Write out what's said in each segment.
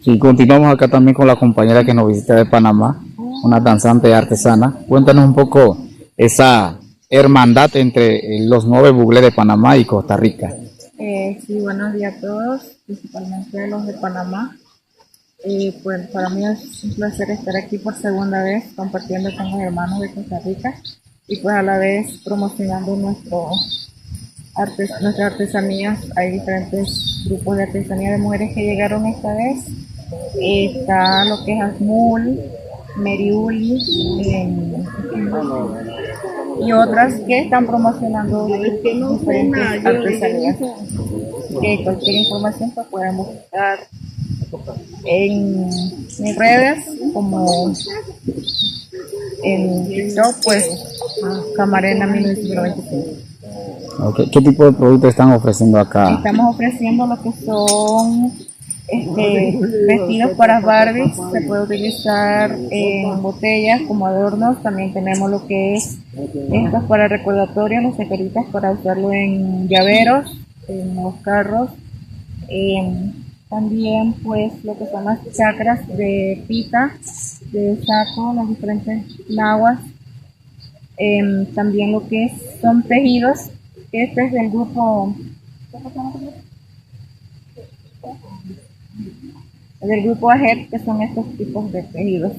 Sí, continuamos acá también con la compañera que nos visita de Panamá, una danzante artesana. Cuéntanos un poco esa hermandad entre los 9 buglés de Panamá y Costa Rica. Sí, buenos días a todos, principalmente los de Panamá. Pues para mí es un placer estar aquí por segunda vez compartiendo con los hermanos de Costa Rica y pues a la vez promocionando nuestras artesanías. Hay diferentes grupos de artesanía de mujeres que llegaron esta vez. Está lo que es Azmul, Meriuli, y otras que están promocionando diferentes artesanías. Que cualquier información pues pueden buscar en mis redes, como en TikTok, pues Camarena 1995. Okay. ¿Qué tipo de productos están ofreciendo acá? Estamos ofreciendo lo que son vestidos para Barbies. Se puede utilizar en botellas como adornos. También tenemos lo que es estas para recordatorios, las ceperitas para usarlo en llaveros, en los carros. También pues lo que son las chacras de pita, de saco, las diferentes naguas. También lo que son tejidos. Este es del grupo AGET, que son estos tipos de tejidos.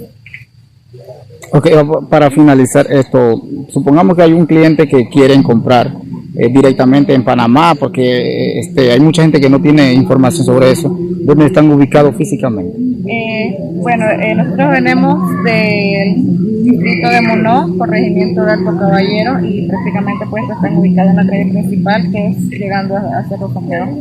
Ok, para finalizar esto, supongamos que hay un cliente que quieren comprar directamente en Panamá, porque hay mucha gente que no tiene información sobre eso. ¿Dónde están ubicados físicamente? Bueno, nosotros venimos del distrito de Monó, corregimiento de Alto Caballero, y prácticamente pues están ubicados en la calle principal, que es llegando a Cerro Campeón.